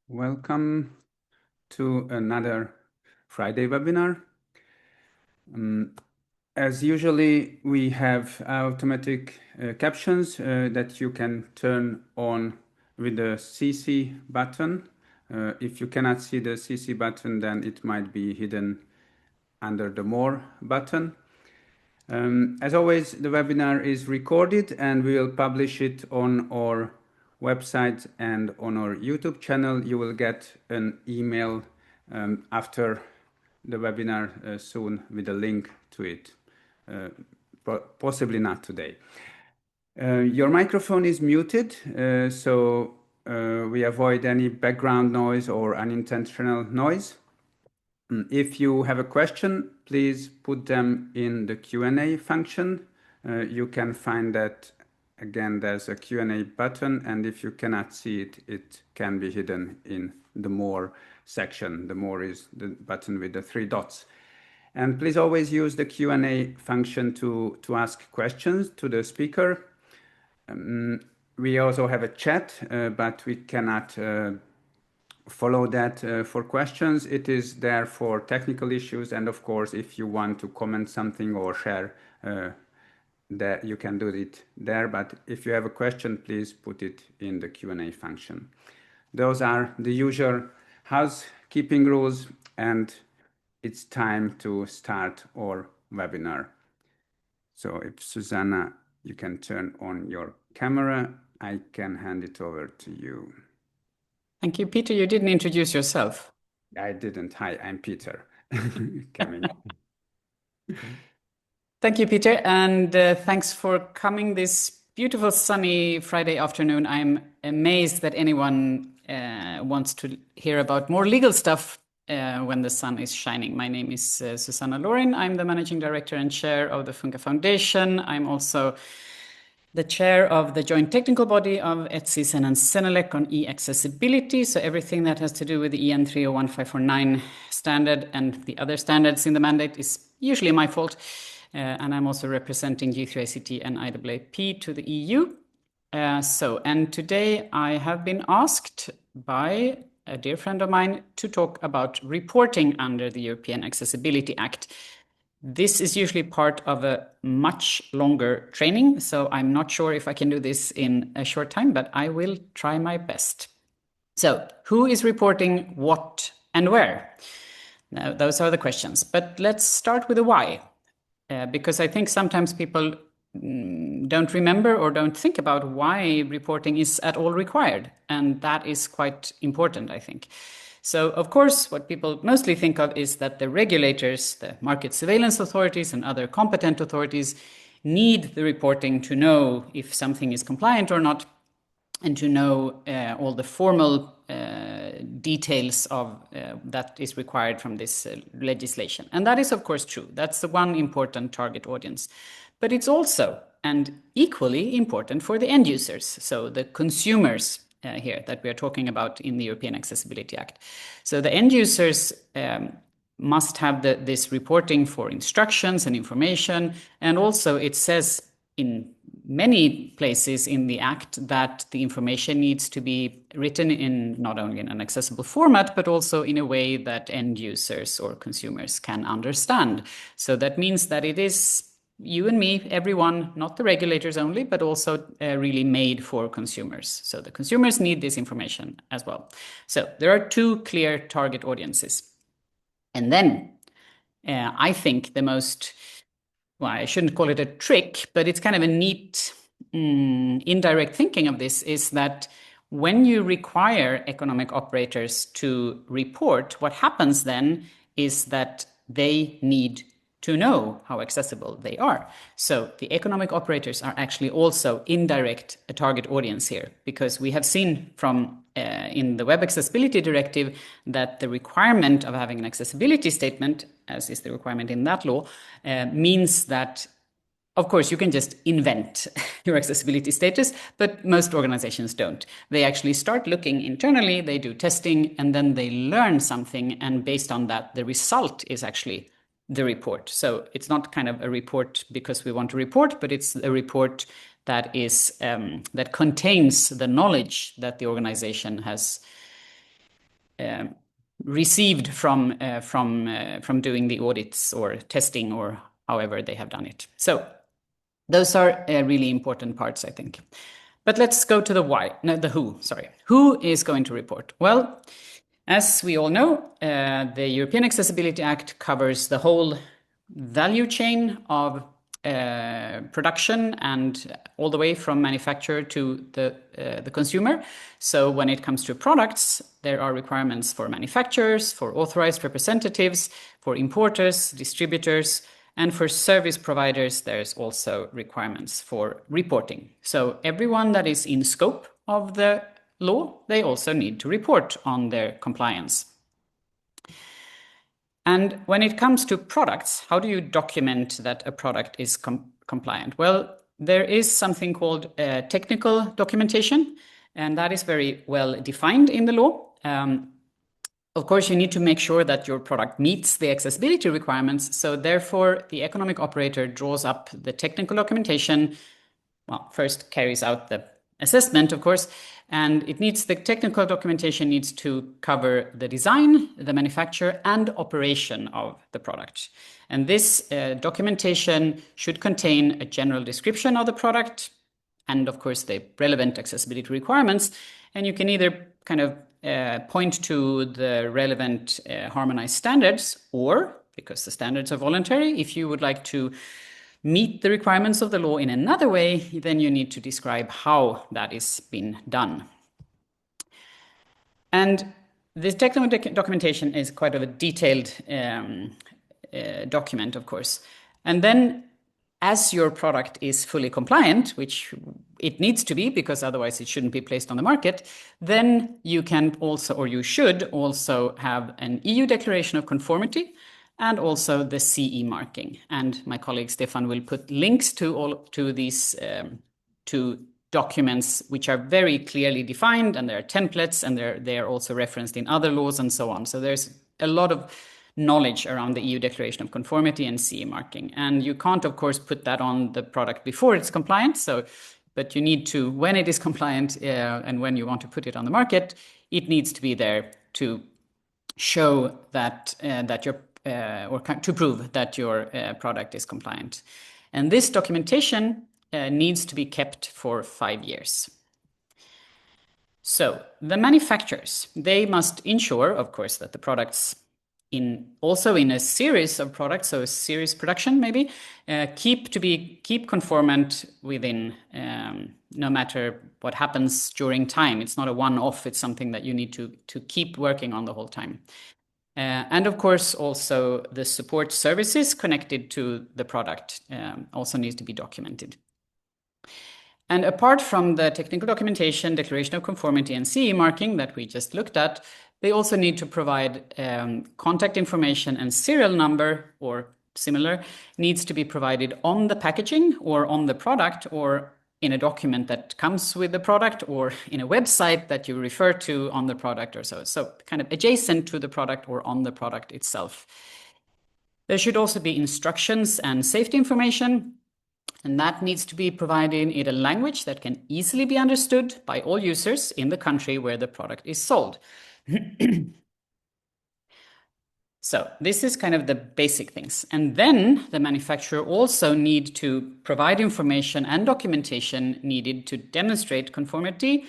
Welcome to another Friday webinar. As usually, we have automatic captions that you can turn on with the CC button. If you cannot see the CC button, then it might be hidden under the More button. As always, the webinar is recorded and we will publish it on our website and on our YouTube channel. You will get an email after the webinar soon with a link to it, possibly not today. Your microphone is muted, so we avoid any background noise or unintentional noise. If you have a question, please put them in the Q&A function. You can find that, again, there's a Q&A button, and if you cannot see it, it can be hidden in the More section. The More is the button with the 3 dots. And please always use the Q&A function to ask questions to the speaker. We also have a chat, but we cannot follow that for questions. It is there for technical issues, and of course, if you want to comment something or share, that you can do it there. But if you have a question, please put it in the Q&A function. Those are the usual housekeeping rules, and it's time to start our webinar. So if Susanna, you can turn on your camera, I can hand it over to you. Thank you, Peter. You didn't introduce yourself. I didn't. Hi, I'm Peter. Thank you, Peter, and thanks for coming this beautiful sunny Friday afternoon. I'm amazed that anyone wants to hear about more legal stuff when the sun is shining. My name is Susanna Lorin. I'm the Managing Director and Chair of the Funka Foundation. I'm also the chair of the joint technical body of ETSI and Senelec on e-accessibility. So everything that has to do with the EN 301549 standard and the other standards in the mandate is usually my fault. And I'm also representing G3ICT and IAAP to the EU. And today I have been asked by a dear friend of mine to talk about reporting under the European Accessibility Act. This is usually part of a much longer training, so I'm not sure if I can do this in a short time, but I will try my best. So, who is reporting what and where? Now, those are the questions, but let's start with the why, because I think sometimes people don't remember or don't think about why reporting is at all required, and that is quite important, I think. So, of course, what people mostly think of is that the regulators, the market surveillance authorities and other competent authorities need the reporting to know if something is compliant or not, and to know all the formal details of that is required from this legislation. And that is, of course, true. That's the one important target audience. But it's also, and equally important, for the end users, so the consumers here that we are talking about in the European Accessibility Act. So the end users must have this reporting for instructions and information. And also it says in many places in the Act that the information needs to be written in not only in an accessible format, but also in a way that end users or consumers can understand. So that means that it is you and me, everyone, not the regulators only, but also really made for consumers. So the consumers need this information as well. So there are 2 clear target audiences. And then I think the most, well, I shouldn't call it a trick, but it's kind of a neat indirect thinking of this is that when you require economic operators to report, what happens then is that they need to know how accessible they are. So the economic operators are actually also indirect a target audience here, because we have seen from in the Web Accessibility Directive that the requirement of having an accessibility statement, as is the requirement in that law, means that, of course, you can just invent your accessibility status, but most organizations don't. They actually start looking internally, they do testing, and then they learn something, and based on that, the result is actually the report. So it's not kind of a report because we want to report, but it's a report that is that contains the knowledge that the organization has received from doing the audits or testing or however they have done it. So those are really important parts, I think. But let's go to the why. No, the who. Sorry, who is going to report? Well, as we all know, the European Accessibility Act covers the whole value chain of production and all the way from manufacturer to the consumer. So when it comes to products, there are requirements for manufacturers, for authorized representatives, for importers, distributors, and for service providers, there's also requirements for reporting. So everyone that is in scope of the law, they also need to report on their compliance. And when it comes to products, how do you document that a product is compliant? Well, there is something called technical documentation, and that is very well defined in the law. Of course, you need to make sure that your product meets the accessibility requirements. So therefore, the economic operator draws up the technical documentation. Well, first carries out the assessment, of course, and the technical documentation needs to cover the design, the manufacture, and operation of the product. And this documentation should contain a general description of the product and, of course, the relevant accessibility requirements. And you can either kind of point to the relevant harmonized standards, or, because the standards are voluntary, if you would like to meet the requirements of the law in another way, then you need to describe how that is been done. And this technical documentation is quite of a detailed document, of course. And then as your product is fully compliant, which it needs to be because otherwise it shouldn't be placed on the market, then you can also, or you should also, have an EU declaration of conformity and also the CE marking. And my colleague Stefan will put links to these two documents, which are very clearly defined, and there are templates, and they are also referenced in other laws and so on. So there's a lot of knowledge around the EU Declaration of Conformity and CE marking. And you can't, of course, put that on the product before it's compliant. But you need to, when it is compliant and when you want to put it on the market, it needs to be there to show that or to prove that your product is compliant. And this documentation needs to be kept for 5 years. So the manufacturers, they must ensure, of course, that the products also in a series of products, so a series production maybe, keep conformant within, no matter what happens during time. It's not a one-off, it's something that you need to keep working on the whole time. And of course, also the support services connected to the product also needs to be documented. And apart from the technical documentation, declaration of conformity, and CE marking that we just looked at, they also need to provide contact information and serial number or similar needs to be provided on the packaging or on the product or in a document that comes with the product or in a website that you refer to on the product or so. So kind of adjacent to the product or on the product itself. There should also be instructions and safety information, and that needs to be provided in a language that can easily be understood by all users in the country where the product is sold. So this is kind of the basic things. And then the manufacturer also need to provide information and documentation needed to demonstrate conformity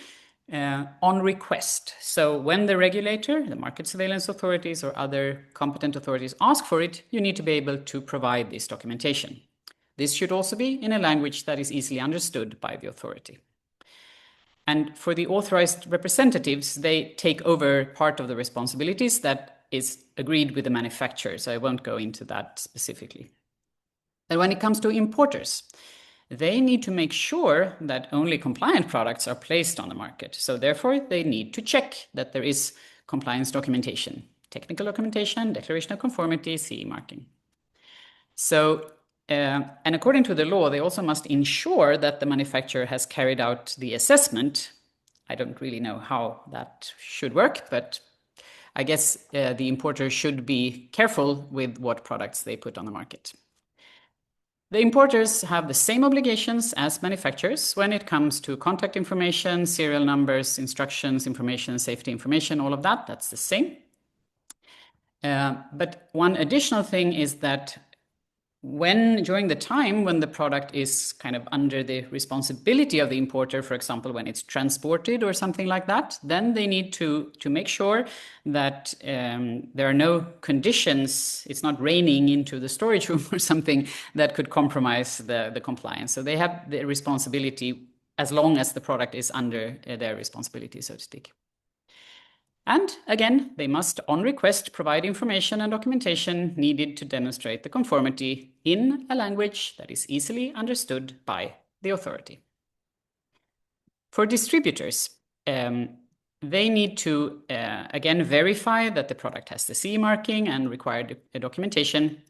on request. So when the regulator, the market surveillance authorities or other competent authorities ask for it, you need to be able to provide this documentation. This should also be in a language that is easily understood by the authority. And for the authorized representatives, they take over part of the responsibilities that is agreed with the manufacturer. So I won't go into that specifically. And when it comes to importers, they need to make sure that only compliant products are placed on the market. So therefore, they need to check that there is compliance documentation, technical documentation, declaration of conformity, CE marking. So, and according to the law, they also must ensure that the manufacturer has carried out the assessment. I don't really know how that should work, but I guess the importer should be careful with what products they put on the market. The importers have the same obligations as manufacturers when it comes to contact information, serial numbers, instructions, information, safety information, all of that, that's the same. But one additional thing is that during the time when the product is kind of under the responsibility of the importer, for example, when it's transported or something like that, then they need to make sure that there are no conditions, it's not raining into the storage room or something that could compromise the compliance. So they have the responsibility as long as the product is under their responsibility, so to speak. And again, they must, on request, provide information and documentation needed to demonstrate the conformity in a language that is easily understood by the authority. For distributors, they need to, again, verify that the product has the CE marking and required documentation.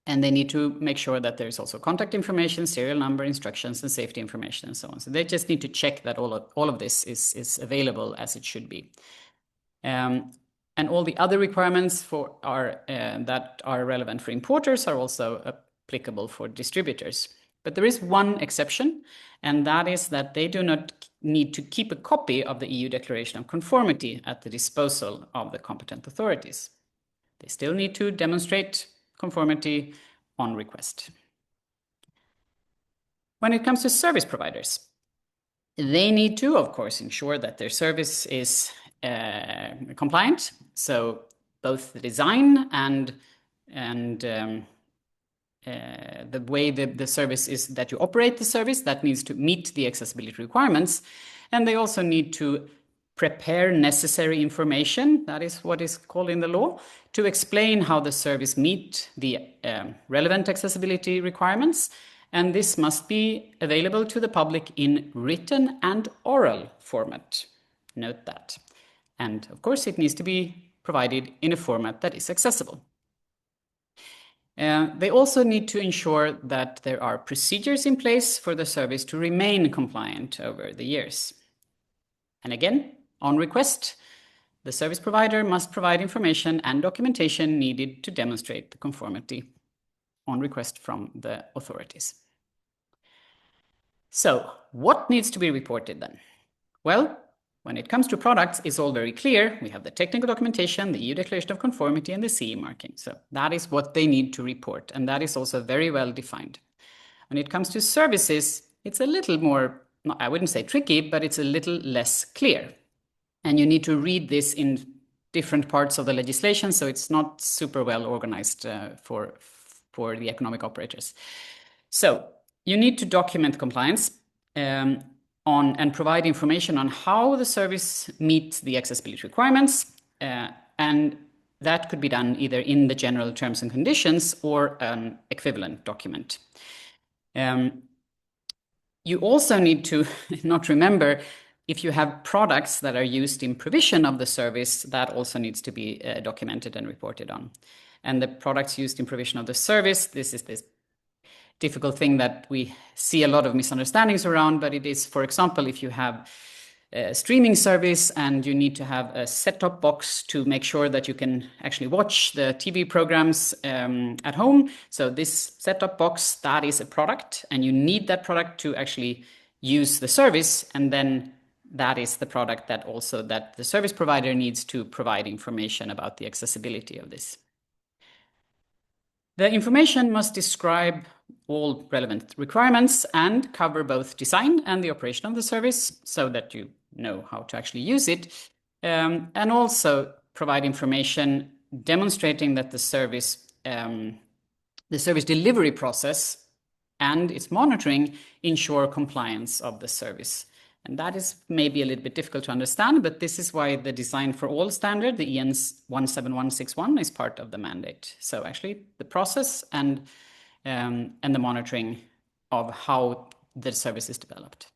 And they need to make sure that there's also contact information, serial number, instructions, and safety information, and so on. So they just need to check that all of this is available as it should be. And all the other requirements that are relevant for importers are also applicable for distributors. But there is one exception, and that is that they do not need to keep a copy of the EU Declaration of Conformity at the disposal of the competent authorities. They still need to demonstrate conformity on request. When it comes to service providers, they need to, of course, ensure that their service is compliant. So both the design and the way the service is that you operate the service, that needs to meet the accessibility requirements. And they also need to prepare necessary information, that is what is called in the law, to explain how the service meet the relevant accessibility requirements. And this must be available to the public in written and oral format. Note that. And of course, it needs to be provided in a format that is accessible. They also need to ensure that there are procedures in place for the service to remain compliant over the years. And again, on request, the service provider must provide information and documentation needed to demonstrate the conformity on request from the authorities. So, what needs to be reported then? Well, when it comes to products, it's all very clear. We have the technical documentation, the EU Declaration of Conformity, and the CE marking. So that is what they need to report, and that is also very well defined. When it comes to services, it's a little more, I wouldn't say tricky, but it's a little less clear. And you need to read this in different parts of the legislation, so it's not super well organized for the economic operators. So you need to document compliance and provide information on how the service meets the accessibility requirements, and that could be done either in the general terms and conditions or an equivalent document. You also need to not remember, if you have products that are used in provision of the service, that also needs to be documented and reported on. And the products used in provision of the service, this is this difficult thing that we see a lot of misunderstandings around, but it is, for example, if you have a streaming service and you need to have a set-top box to make sure that you can actually watch the TV programs at home. So this set-top box, that is a product, and you need that product to actually use the service, and then that is the product that the service provider needs to provide information about the accessibility of this. The information must describe all relevant requirements and cover both design and the operation of the service so that you know how to actually use it, and also provide information demonstrating that the service delivery process and its monitoring ensure compliance of the service. And that is maybe a little bit difficult to understand, but this is why the Design for All standard, the EN 17161, is part of the mandate. So actually the process and the monitoring of how the service is developed.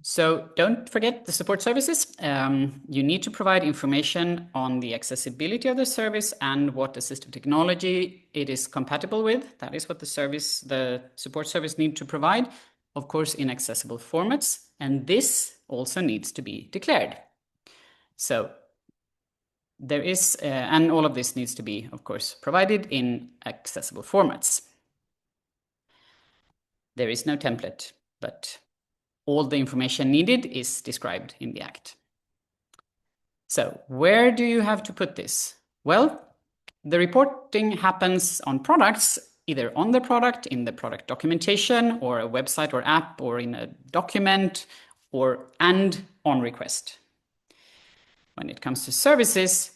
So don't forget the support services. You need to provide information on the accessibility of the service and what assistive technology it is compatible with. That is what the support service need to provide, of course, in accessible formats. And this also needs to be declared. So there is, and all of this needs to be, of course, provided in accessible formats. There is no template, but all the information needed is described in the Act. So where do you have to put this? Well, the reporting happens on products, either on the product, in the product documentation, or a website or app, or in a document, and on request. When it comes to services,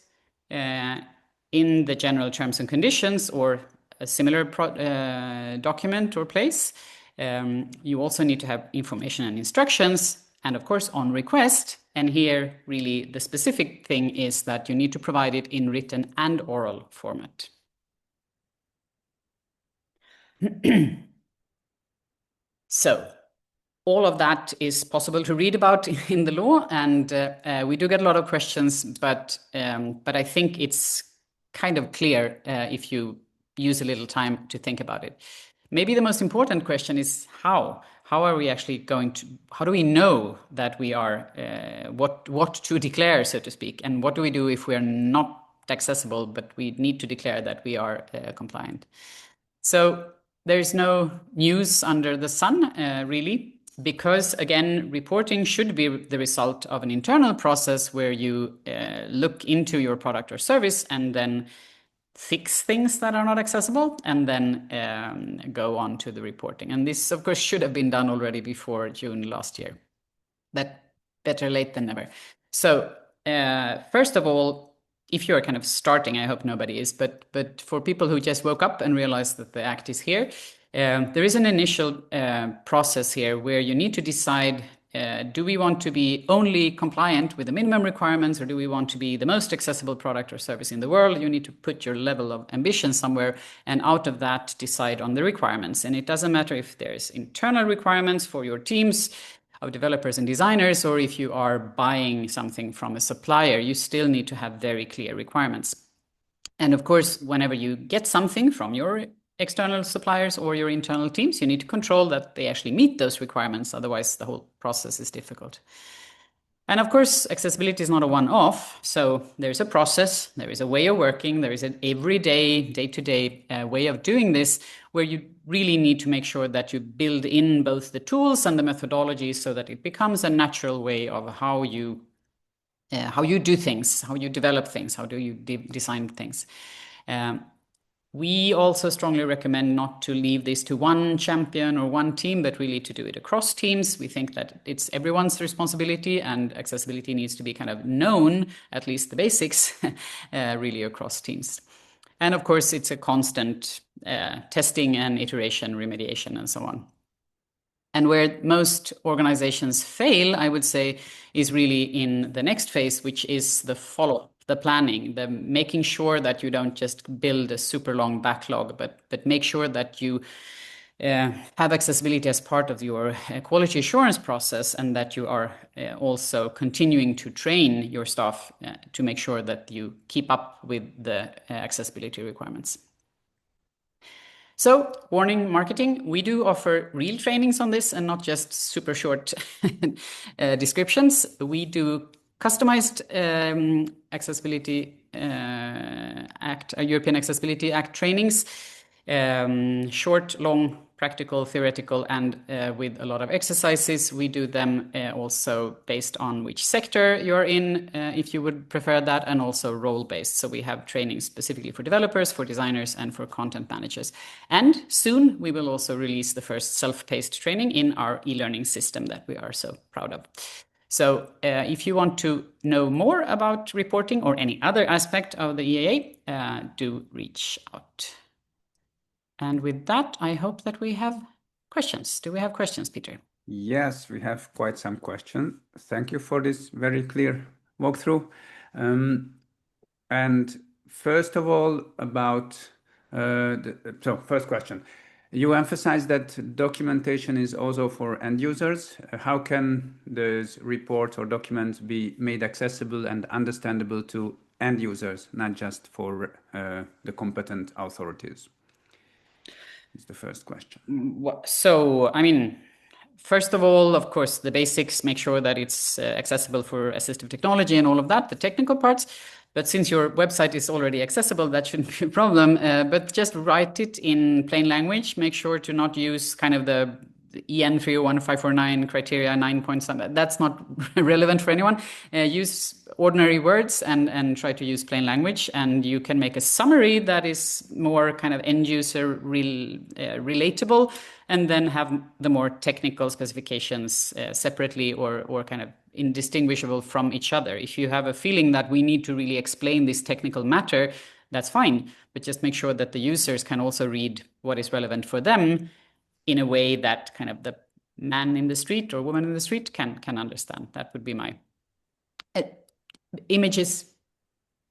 in the general terms and conditions or a similar document or place, you also need to have information and instructions, and of course on request. And here really the specific thing is that you need to provide it in written and oral format. So all of that is possible to read about in the law, and we do get a lot of questions, but I think it's kind of clear if you use a little time to think about it. Maybe the most important question is how. How are we actually going to? How do we know that we are what to declare, so to speak, and what do we do if we are not accessible, but we need to declare that we are compliant? So there is no news under the sun, really, because again, reporting should be the result of an internal process where you look into your product or service and then fix things that are not accessible, and then go on to the reporting. And this, of course, should have been done already before June last year. But better late than never. So first of all, if you're kind of starting, I hope nobody is, but for people who just woke up and realized that the Act is here, there is an initial process here where you need to decide, do we want to be only compliant with the minimum requirements, or do we want to be the most accessible product or service in the world? You need to put your level of ambition somewhere, and out of that decide on the requirements. And it doesn't matter if there's internal requirements for your teams of developers and designers, or if you are buying something from a supplier, you still need to have very clear requirements. And of course, whenever you get something from your external suppliers or your internal teams, you need to control that they actually meet those requirements. Otherwise, the whole process is difficult. And of course, accessibility is not a one-off. So there's a process, there is a way of working, there is an everyday, day-to-day way of doing this, where you really need to make sure that you build in both the tools and the methodologies so that it becomes a natural way of how you do things, how you develop things, how do you design things. We also strongly recommend not to leave this to one champion or one team, but really to do it across teams. We think that it's everyone's responsibility, and accessibility needs to be kind of known, at least the basics, really across teams. And of course, it's a constant testing and iteration, remediation, and so on. And where most organizations fail, I would say, is really in the next phase, which is the follow-up, the planning, the making sure that you don't just build a super long backlog, but make sure that you have accessibility as part of your quality assurance process, and that you are also continuing to train your staff to make sure that you keep up with the accessibility requirements. So, warning marketing, we do offer real trainings on this and not just super short descriptions. We do customized Accessibility Act, European Accessibility Act trainings, short, long, practical, theoretical, and with a lot of exercises. We do them also based on which sector you're in, if you would prefer that, and also role-based. So we have trainings specifically for developers, for designers, and for content managers. And soon we will also release the first self-paced training in our e-learning system that we are so proud of. So if you want to know more about reporting or any other aspect of the EAA, do reach out. And with that, I hope that we have questions. Do we have questions, Peter? Yes, we have quite some questions. Thank you for this very clear walkthrough. And first of all, about first question. You emphasize that documentation is also for end users. How can those reports or documents be made accessible and understandable to end users, not just for the competent authorities? Is the first question. So, I mean, first of all, of course, the basics, make sure that it's accessible for assistive technology and all of that, the technical parts. But since your website is already accessible, that shouldn't be a problem. But just write it in plain language. Make sure to not use kind of the EN 301549 criteria 9 point something. That's not relevant for anyone. Use ordinary words and try to use plain language, and you can make a summary that is more kind of end user relatable, and then have the more technical specifications separately or kind of indistinguishable from each other. If you have a feeling that we need to really explain this technical matter, that's fine, but just make sure that the users can also read what is relevant for them in a way that kind of the man in the street or woman in the street can understand. That would be my images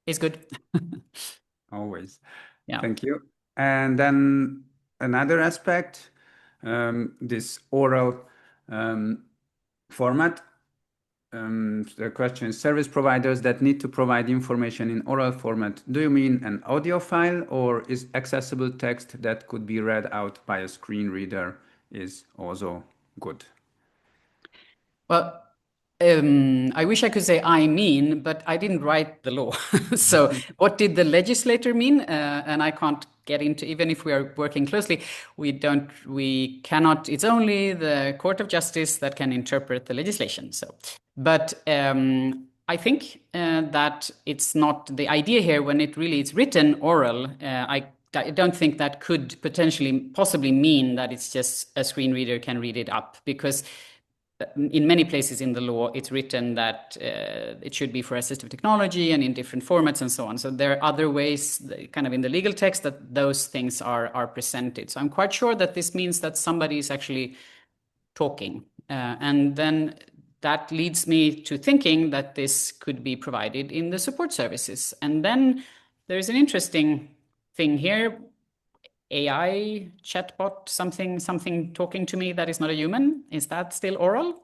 is good. Always. Yeah. Thank you. And then another aspect, this oral format. The question is, service providers that need to provide information in oral format, do you mean an audio file, or is accessible text that could be read out by a screen reader is also good? Well, I wish I could say I mean, but I didn't write the law. So what did the legislator mean? And I can't get into, even if we are working closely, we cannot, it's only the Court of Justice that can interpret the legislation. So, but I think that it's not the idea here when it's written oral. I don't think that could possibly mean that it's just a screen reader can read it up, because in many places in the law, it's written that it should be for assistive technology and in different formats and so on. So there are other ways, kind of in the legal text, that those things are presented. So I'm quite sure that this means that somebody is actually talking. And then that leads me to thinking that this could be provided in the support services. And then there's an interesting thing here. AI chatbot, something talking to me that is not a human. Is that still oral?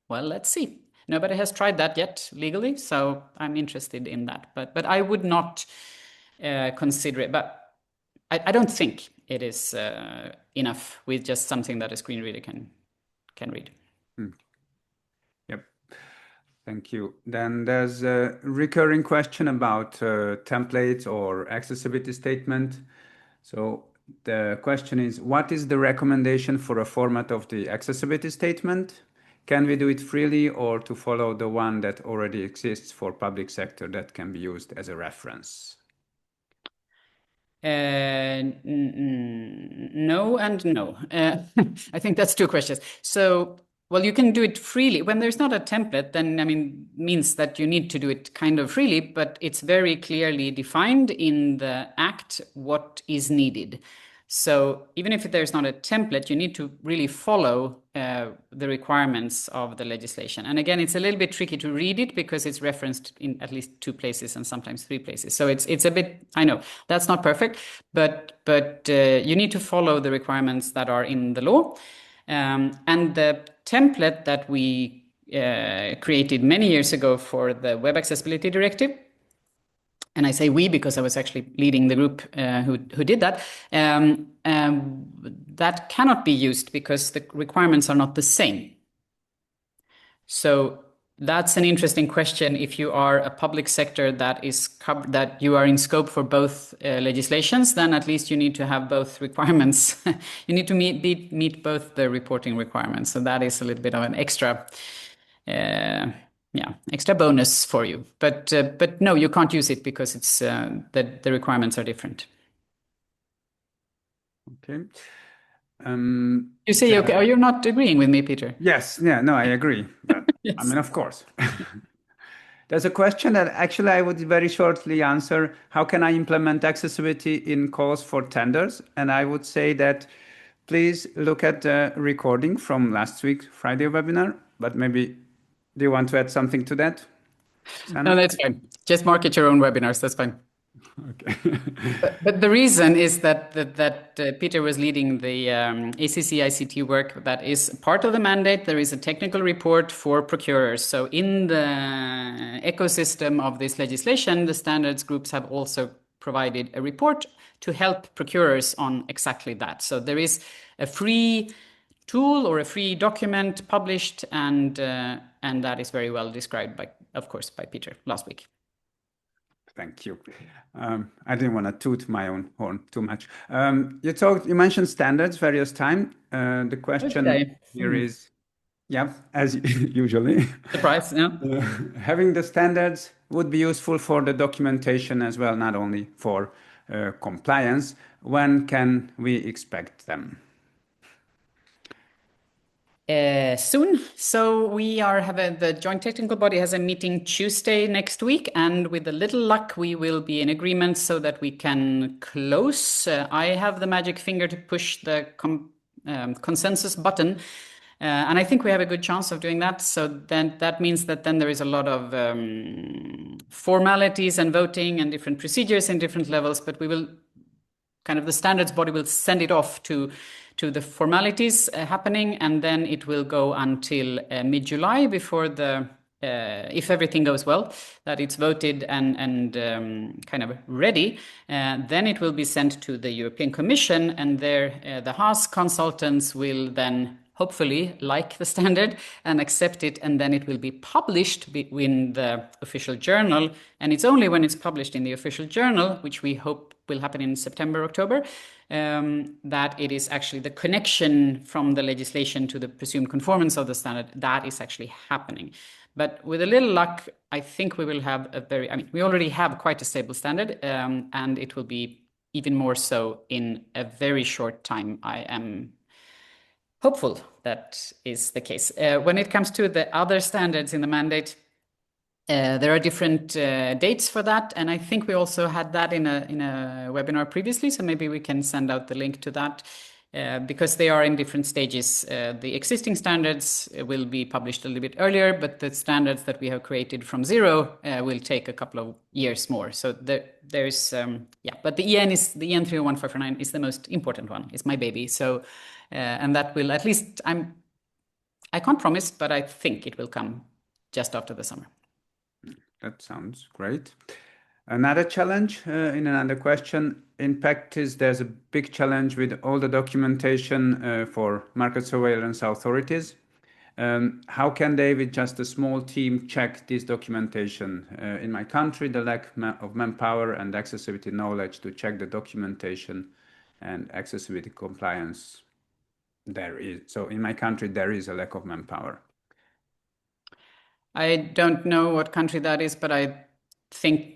Well, let's see. Nobody has tried that yet legally, so I'm interested in that. But I would not consider it. But I don't think it is enough with just something that a screen reader can read. Yep. Thank you. Then there's a recurring question about templates or accessibility statement. So the question is, what is the recommendation for a format of the accessibility statement? Can we do it freely, or to follow the one that already exists for public sector that can be used as a reference? No and no. I think that's two questions. So, well, you can do it freely. When there's not a template, then, I mean, means that you need to do it kind of freely, but it's very clearly defined in the Act what is needed. So even if there's not a template, you need to really follow the requirements of the legislation. And again, it's a little bit tricky to read it because it's referenced in at least 2 places and sometimes 3 places. So it's a bit, I know that's not perfect, but you need to follow the requirements that are in the law. And the template that we created many years ago for the Web Accessibility Directive, and I say we because I was actually leading the group who did that, that cannot be used because the requirements are not the same. So that's an interesting question. If you are a public sector that you are in scope for both legislations, then at least you need to have both requirements. You need to meet both the reporting requirements. So that is a little bit of an extra bonus for you. But no, you can't use it because it's the requirements are different. Okay. You say okay? Are you not agreeing with me, Peter? Yes. Yeah. No, I agree. But yes. I mean, of course. There's a question that actually I would very shortly answer. How can I implement accessibility in calls for tenders? And I would say that please look at the recording from last week's Friday webinar. But maybe, do you want to add something to that, Sanna? No, that's fine. Just market your own webinars. That's fine. Okay. but the reason is that Peter was leading the ACC ICT work that is part of the mandate. There is a technical report for procurers. So in the ecosystem of this legislation, the standards groups have also provided a report to help procurers on exactly that. So there is a free tool or a free document published, and that is very well described by Peter last week. Thank you. I didn't want to toot my own horn too much. You mentioned standards various time. The question here is, yeah, as usually, Surprise, yeah. having the standards would be useful for the documentation as well, not only for compliance. When can we expect them? Soon. So we are having the joint technical body has a meeting Tuesday next week, and with a little luck, we will be in agreement so that we can close. I have the magic finger to push the consensus button. And I think we have a good chance of doing that. So then that means that then there is a lot of formalities and voting and different procedures in different levels, but we will kind of the standards body will send it off to the formalities happening, and then it will go until mid-July before the if everything goes well, that it's voted and kind of ready, then it will be sent to the European Commission, and there the Haas consultants will then hopefully like the standard and accept it, and then it will be published in the official journal. And it's only when it's published in the official journal, which we hope will happen in September, October, that it is actually the connection from the legislation to the presumed conformance of the standard that is actually happening. But with a little luck, I think we will have we already have quite a stable standard, and it will be even more so in a very short time. I am hopeful that is the case. When it comes to the other standards in the mandate, there are different dates for that, and I think we also had that in a webinar previously, so maybe we can send out the link to that, because they are in different stages. The existing standards will be published a little bit earlier, but the standards that we have created from zero will take a couple of years more. So there's but the EN 301549 is the most important one. It's my baby. So and that will, at least I can't promise, but I think it will come just after the summer. That sounds great. Another challenge in another question. In practice, there's a big challenge with all the documentation for market surveillance authorities. How can they, with just a small team, check this documentation? In my country, the lack of manpower and accessibility knowledge to check the documentation and accessibility compliance there is. So in my country, there is a lack of manpower. I don't know what country that is, but I think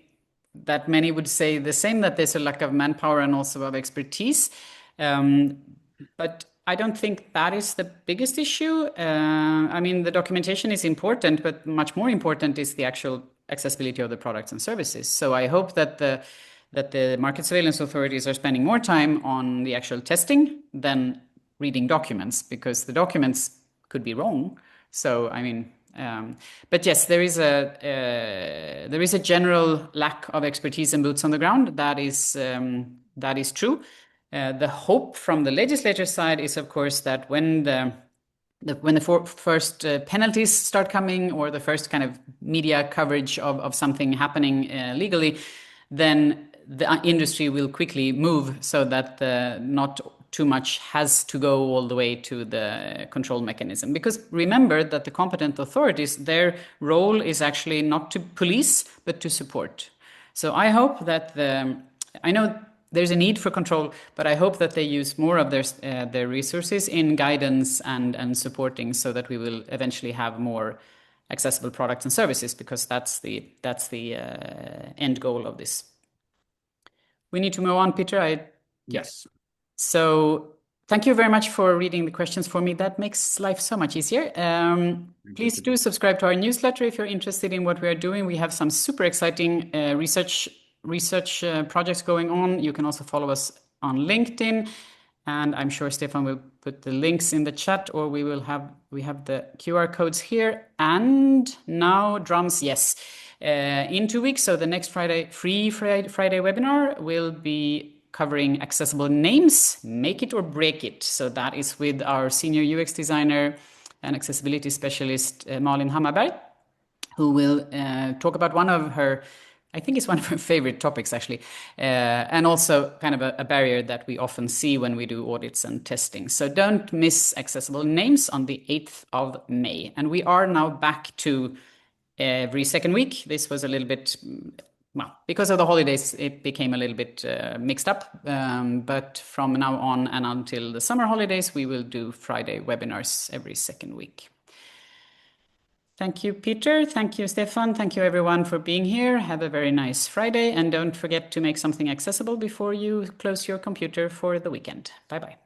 that many would say the same, that there's a lack of manpower and also of expertise. But I don't think that is the biggest issue. I mean, the documentation is important, but much more important is the actual accessibility of the products and services. So I hope that the market surveillance authorities are spending more time on the actual testing than reading documents, because the documents could be wrong. So, I mean, but yes, there is a general lack of expertise and boots on the ground. That is true. The hope from the legislature side is, of course, that when the first penalties start coming, or the first kind of media coverage of something happening legally, then the industry will quickly move so that not too much has to go all the way to the control mechanism. Because remember that the competent authorities, their role is actually not to police, but to support. So I hope that I know there's a need for control, but I hope that they use more of their resources in guidance and supporting, so that we will eventually have more accessible products and services, because that's the end goal of this. We need to move on, Peter. Yes. So thank you very much for reading the questions for me. That makes life so much easier. Please do subscribe to our newsletter if you're interested in what we are doing. We have some super exciting research projects going on. You can also follow us on LinkedIn, and I'm sure Stefan will put the links in the chat, or we have the QR codes here. And now drums, yes. In 2 weeks, so the next Friday webinar will be covering accessible names, make it or break it. So that is with our senior UX designer and accessibility specialist, Malin Hammarberg, who will talk about one of her favorite topics, actually, and also kind of a barrier that we often see when we do audits and testing. So don't miss accessible names on the 8th of May. And we are now back to every second week. This was a little bit well, because of the holidays, it became a little bit mixed up. But from now on and until the summer holidays, we will do Friday webinars every second week. Thank you, Peter. Thank you, Stefan. Thank you, everyone, for being here. Have a very nice Friday. And don't forget to make something accessible before you close your computer for the weekend. Bye-bye.